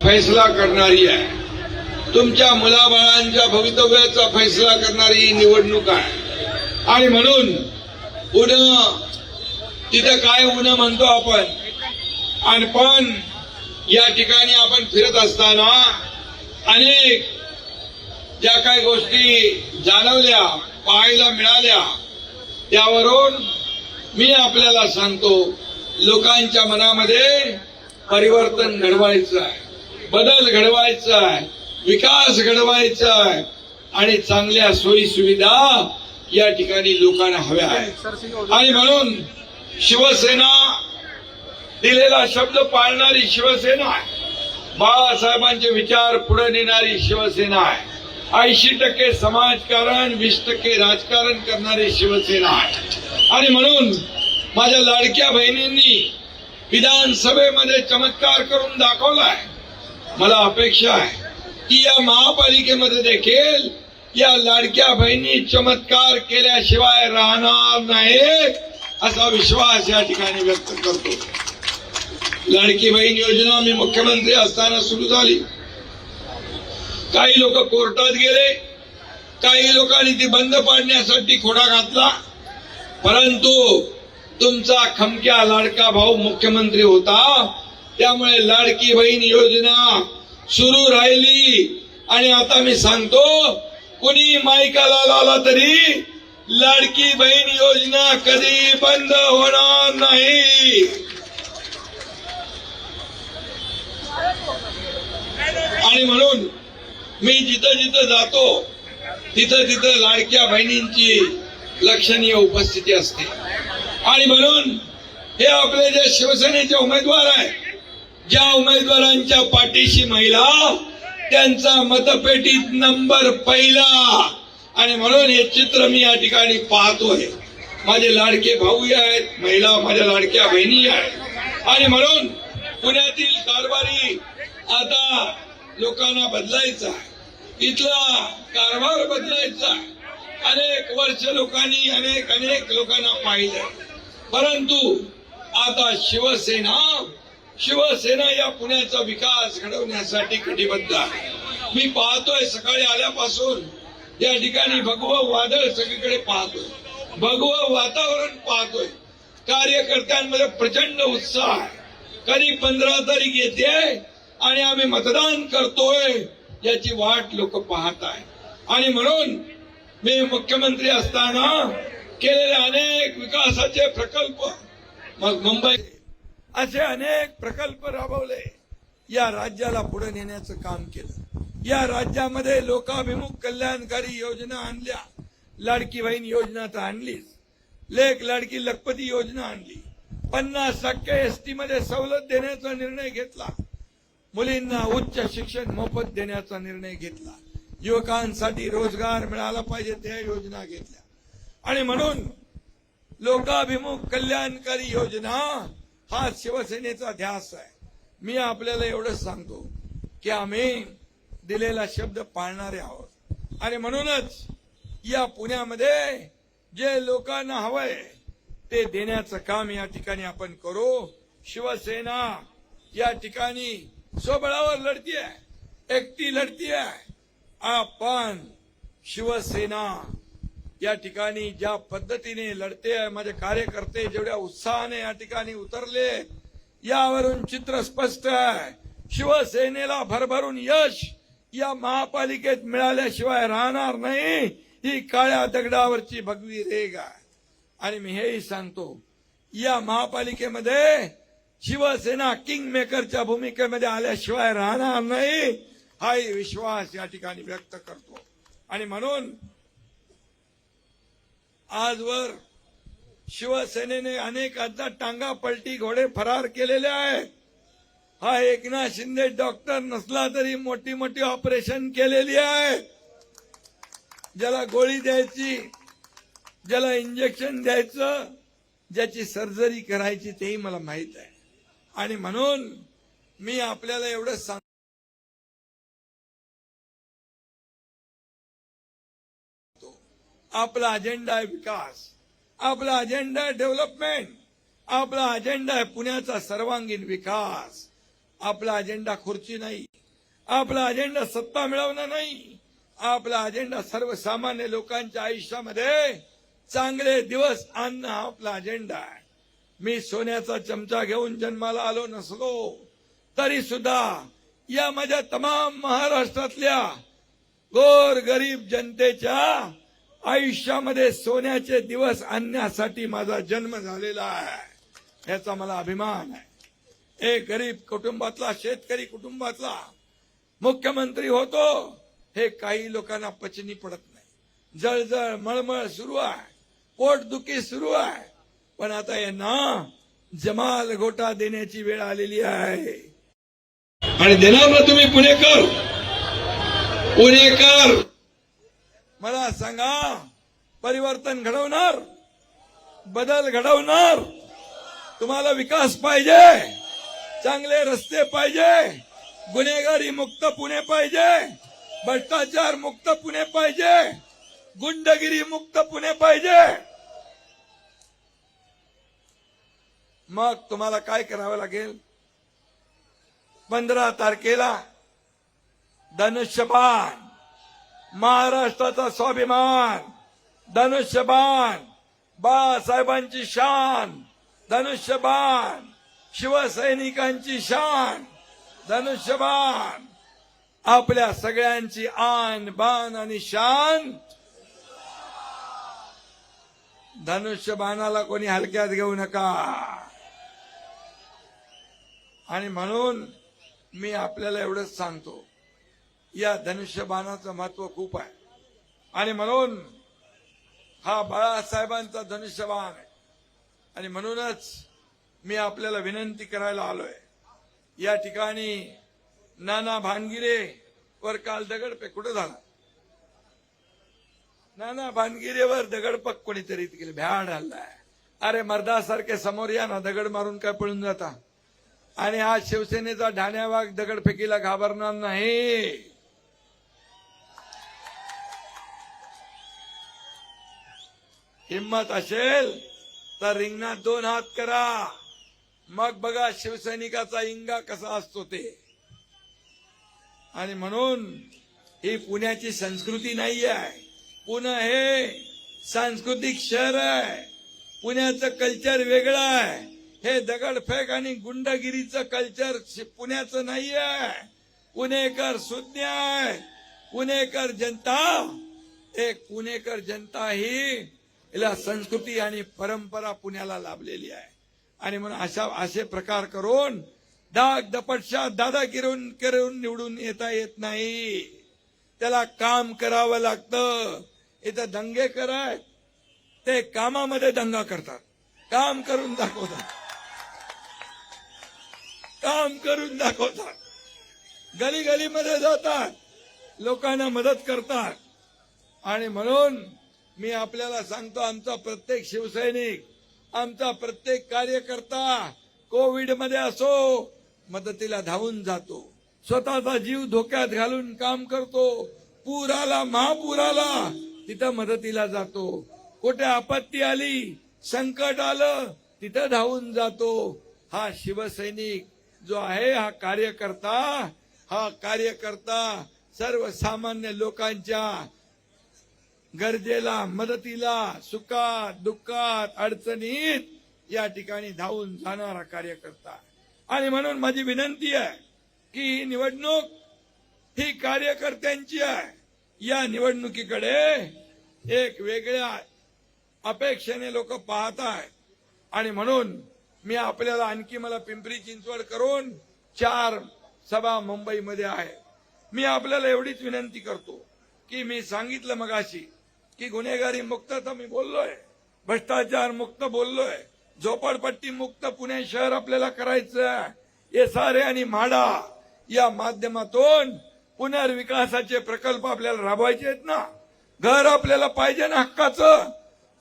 फैसला करणारी आहे. तुमच्या मुलाबाळांच्या भवितव्याचा फैसला करणारी ही निवडणूक आहे. आणि म्हणून उन्ह तिथं काय उन्ह म्हणतो आपण, आणि पण या ठिकाणी आपण फिरत असताना अनेक ज्या काही गोष्टी जाणवल्या, पाहायला मिळाल्या, त्यावरून मी आपल्याला सांगतो, लोकांच्या मनामध्ये परिवर्तन घडवायचं आहे, बदल घडवायचा आहे, विकास घडवायचा आहे आणि चांगल्या सोयी सुविधा या ठिकाणी लोकांना हव्या आहेत. आणि म्हणून शिवसेना दिलेला शब्द पाळणारी शिवसेना आहे. बाळासाहेबांचे विचार पुढे नेणारी शिवसेना आहे. 80% समाजकारण, 20% राजकारण करणारी शिवसेना आहे. आणि म्हणून माझ्या लाडक्या बहिणींनी विधानसभेमध्ये चमत्कार करून दाखवलाय. मला अपेक्षा आहे की या महापालिकेमध्ये देखील या लाडक्या बहिणी चमत्कार केल्याशिवाय राहणार नाही, असा विश्वास या ठिकाणी व्यक्त करतो. लाडकी बहीण योजना मी मुख्यमंत्री असताना सुरू झाली. काही लोक कोर्टात गेले, काही लोकांनी ती बंद पाडण्यासाठी खोडा घातला, परंतु तुमचा खमक्या लाडका भाऊ मुख्यमंत्री होता, त्यामुळे लाडकी बहीण योजना सुरू राहिली. आणि आता मी सांगतो, कुणी माईकाला लावला तरी लाडकी बहीण योजना कधी बंद होणार नाही. आणि म्हणून मी जिथं जिथं जातो तिथं तिथं लाडक्या बहिणींची लक्षणीय उपस्थिती असते. आणि म्हणून हे आपले जे शिवसेनेचे उमेदवार आहेत, ज्या उमेदवारांच्या पाठीशी महिला, त्यांचा मतपेटीत नंबर पहिला. आणि म्हणून हे चित्र मी या ठिकाणी पाहतोय. माझे लाडके भाऊ आहेत, महिला माझ्या लाडक्या बहिणी आहेत. आणि म्हणून पुण्यातील कारभारी आता लोकांना बदलायचा आहे, इथला कारभार बदलायचा आहे. अनेक वर्ष लोकांनी अनेक लोकांना पाहिलं, परंतु आता शिवसेना या पुण्याचा विकास घडवण्यासाठी कटिबद्ध आहे. मी पाहतोय, सकाळी आल्यापासून या ठिकाणी भगवं वादळ सगळीकडे पाहतोय, भगवं वातावरण पाहतोय. कार्यकर्त्यांमध्ये प्रचंड उत्साह आहे. कधी 15 तारीख येते आणि आम्ही मतदान करतोय, याची वाट लोक पाहत आहे. आणि म्हणून मी मुख्यमंत्री असताना केलेले अनेक विकासाचे प्रकल्प, मग मुंबई असे अनेक प्रकल्प राबवले, या राज्याला पुढे नेण्याचं काम केलं. या राज्यामध्ये लोकाभिमुख कल्याणकारी योजना आणल्या. लाडकी बहीण योजना तर आणलीच, लेक लाडकी लखपती योजना आणली. 50% एसटी मध्ये सवलत देण्याचा निर्णय घेतला. मुलींना उच्च शिक्षण मोफत देण्याचा निर्णय घेतला. युवकांसाठी रोजगार मिळाला पाहिजे त्या योजना घेतल्या. आणि म्हणून लोकाभिमुख कल्याणकारी योजना हा शिवसेनेचा ध्यास आहे. मी आपल्याला एवढंच सांगतो की आम्ही दिलेला शब्द पाळणारे आहोत. आणि म्हणूनच या पुण्यामध्ये जे लोकांना हवंय ते देण्याचं काम या ठिकाणी आपण करू. शिवसेना या ठिकाणी स्वबळावर लढतीये, एकटी लढतीये. आपण शिवसेना या ठिकाणी ज्या पद्धतीने लढते, माझे कार्यकर्ते जेवढ्या उत्साहाने या ठिकाणी उतरले, यावरून चित्र स्पष्ट आहे. शिवसेनेला भरभरून यश या महापालिकेत मिळाल्याशिवाय राहणार नाही. ही काळ्या दगडावरची भगवी रेघ आहे. आणि मी हेही सांगतो, या महापालिकेमध्ये शिवसेना किंग मेकरच्या भूमिकेमध्ये आल्याशिवाय राहणार नाही, हाही विश्वास या ठिकाणी व्यक्त करतो. आणि म्हणून आजवर शिवसेनेने अनेक टांगा पलटी घोडे फरार केलेले आहे. हा एकनाथ शिंदे डॉक्टर नसला तरी मोठी मोठी ऑपरेशन केलेली आहे. ज्याला गोळी द्यायची, ज्याला इंजेक्शन द्यायचं, ज्याची सर्जरी करायची, तेही मला माहित आहे. आणि म्हणून मी आपल्याला एवढं सांगतो, आपला अजेंडा आहे विकास, आपला अजेंडा आहे डेव्हलपमेंट, आपला अजेंडा आहे पुण्याचा सर्वांगीण विकास. आपला अजेंडा खुर्ची नाही, आपला अजेंडा सत्ता मिळवणं नाही, आपला अजेंडा सर्वसामान्य लोकांच्या आयुष्यामध्ये चांगले दिवस आणणं हा आपला अजेंडा आहे. मी सोन्याचा चमचा घेऊन जन्माला आलो नसलो तरी सुद्धा या माझ्या तमाम महाराष्ट्रातल्या गोर गरीब जनतेच्या आयुष्यामध्ये सोन्याचे दिवस आणण्यासाठी माझा जन्म झालेला आहे, याचा मला अभिमान आहे. एक गरीब कुटुंबातला, शेतकरी कुटुंबातला मुख्यमंत्री होतो हे काही लोकांना पचनी पडत नाही. जळजळ मळमळ सुरू आहे, पोटदुखी सुरू आहे, पण आता यांना जमाल गोटा देण्याची वेळ आलेली आहे. आणि देणार ना तुम्ही पुणेकर? पुणेकर मला सांगा, परिवर्तन घडवणार, बदल घडवणार? तुम्हाला विकास पाहिजे, चांगले रस्ते पाहिजे, गुन्हेगारी मुक्त पुणे पाहिजे, भ्रष्टाचार मुक्त पुणे पाहिजे, गुंडगिरी मुक्त पुणे पाहिजे. मग तुम्हाला काय करावं लागेल? 15 तारखेला धनुष्यबाण, महाराष्ट्राचा स्वाभिमान, धनुष्यबाण, बाळासाहेबांची शान, धनुष्यबाण, शिवसैनिकांची शान, धनुष्यबाण, आपल्या सगळ्यांची आन बान आणि शान. धनुष्यबाणाला कोणी हलक्यात घेऊ नका. आणि म्हणून मी आपल्याला एवढंच सांगतो, या धनुष्यबाणाचं महत्व खूप आहे. आणि म्हणून हा बाळासाहेबांचा धनुष्यबाण आहे. आणि म्हणूनच मी आपल्याला विनंती करायला आलोय. या ठिकाणी नाना भानगिरे वर काल दगडफेक कुठे झाला? नाना भानगिरेवर दगडफेक कोणीतरी केली, भ्याड हल्लाय. अरे मर्दासारखे समोर या ना, दगड मारून काय पळून जाता? आणि आज शिवसेनेचा ढाण्यावाग दगडफेकीला घाबरणार नाही. हिम्मत असेल तर रिंगणात 2 हात करा, मग बघा शिवसैनिकाचा इंगा कसा असतो ते. आणि म्हणून ही पुण्याची संस्कृती नाही आहे. पुणे हे सांस्कृतिक शहर आहे. पुण्याचं कल्चर वेगळं आहे. हे दगडफेक आणि गुंडगिरीचं कल्चर पुण्याचं नाही आहे. पुणेकर सुज्ञ आहे. पुणेकर जनता, एक पुणेकर जनता ही याला संस्कृती आणि परंपरा पुण्याला लाभलेली आहे. आणि म्हणून असे प्रकार करून डाग दपटशा दादागिरी करून निवडून येता येत नाही. त्याला काम करावं लागतं. इथं दंगे कराय, ते कामामध्ये दंगा करतात, काम करून दाखवतात, काम करून दाखवतात, गली गलीमध्ये जातात, लोकांना मदत करतात. आणि म्हणून मी आपल्याला सांगतो, आमचा प्रत्येक शिवसैनिक, आमचा प्रत्येक कार्यकर्ता कोविडमध्ये असो मदतीला धावून जातो, स्वतःचा जीव धोक्यात घालून काम करतो. पूर आला, महापूर आला, तिथं मदतीला जातो. कुठे आपत्ती आली, संकट आलं, तिथं धावून जातो. हा शिवसैनिक जो आहे, हा कार्यकर्ता सर्वसामान्य लोकांच्या गरजेला, मदतीला, सुखात दुःखात अडचणीत या ठिकाणी धावून जाणारा कार्यकर्ता. आणि म्हणून माझी विनंती आहे की ही निवडणूक ही कार्यकर्त्यांची आहे. या निवडणुकीकडे एक वेगळ्या अपेक्षेने लोक पाहत आहेत. आणि म्हणून मी आपल्याला आणखी, मला पिंपरी चिंचवड करून 4 सभा मुंबईमध्ये आहे. मी आपल्याला एवढीच विनंती करतो की मी सांगितलं मगाशी की गुन्हेगारी मुक्त तर मी बोललोय, भ्रष्टाचार मुक्त बोललोय, झोपडपट्टी मुक्त पुणे शहर आपल्याला करायचं. एसआरए आणि म्हाडा या माध्यमातून पुनर्विकासाचे प्रकल्प आपल्याला राबवायचे आहेत ना. घर आपल्याला पाहिजे ना हक्काचं.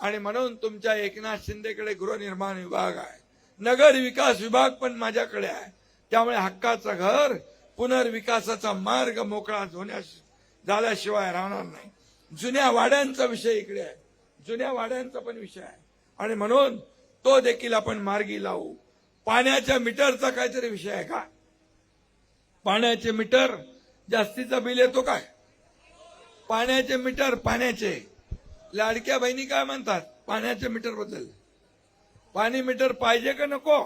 आणि म्हणून तुमच्या एकनाथ शिंदेकडे गृहनिर्माण विभाग आहे, नगर विकास विभाग पण माझ्याकडे आहे. त्यामुळे हक्काचं घर, पुनर्विकासाचा मार्ग मोकळा झाल्याशिवाय राहणार नाही. जुन्या वाड्यांचा विषय इकडे आहे, जुन्या वाड्यांचा पण विषय आहे. आणि म्हणून तो देखील आपण मार्गी लावू. पाण्याच्या मीटरचा काहीतरी विषय आहे का? पाण्याचे मीटर जास्तीचा बिल येतो काय? पाण्याचे मीटर, पाण्याचे लाडक्या बहिणी काय म्हणतात पाण्याच्या मीटर बद्दल? पाणी मीटर पाहिजे का नको?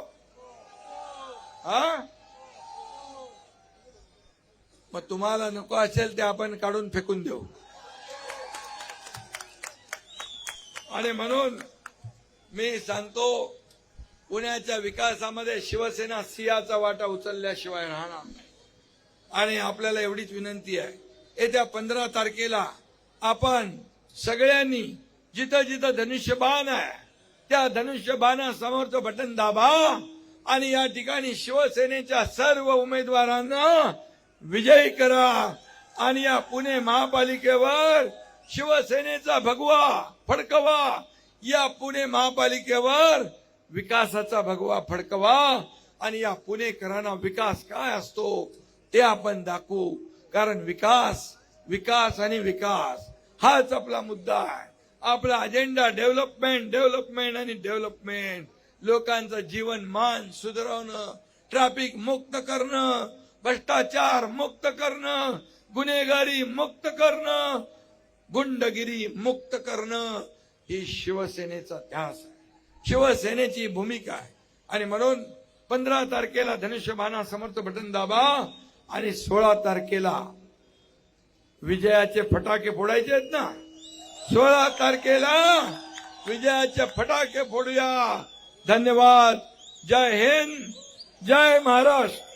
हा, मग तुम्हाला नको असेल ते आपण काढून फेकून देऊ. आणि म्हणून मी सांगतो, पुण्याच्या विकासामध्ये शिवसेना सिंहाचा वाटा उचलल्याशिवाय राहणार नाही. आणि आपल्याला एवढीच विनंती आहे, येत्या 15 तारखेला आपण सगळ्यांनी जिथं जिथं धनुष्यबाण आहे त्या धनुष्यबाणासमोरचं बटन दाबा आणि या ठिकाणी शिवसेनेच्या सर्व उमेदवारांना विजयी करा. आणि या पुणे महापालिकेवर शिवसेनेचा भगवा फडकवा. या पुणे महापालिकेवर विकासाचा भगवा फडकवा. आणि या पुणेकरांना विकास काय असतो ते आपण दाखवू. कारण विकास, विकास आणि विकास हाच आपला मुद्दा आहे. आपला अजेंडा डेव्हलपमेंट, डेव्हलपमेंट आणि डेव्हलपमेंट. लोकांचं जीवनमान सुधारवणं, ट्रॅफिक मुक्त करणं, भ्रष्टाचार मुक्त करणं, गुन्हेगारी मुक्त करणं, गुंडगिरी मुक्त करणं ही शिवसेनेचा ध्यास आहे, शिवसेनेची भूमिका आहे. आणि म्हणून 15 तारखेला धनुष्यबाणासमोरचं बटन दाबा आणि 16 तारखेला विजयाचे फटाके फोडायचे आहेत ना. 16 तारखेला विजयाचे फटाके फोडूया. धन्यवाद. जय हिंद, जय महाराष्ट्र.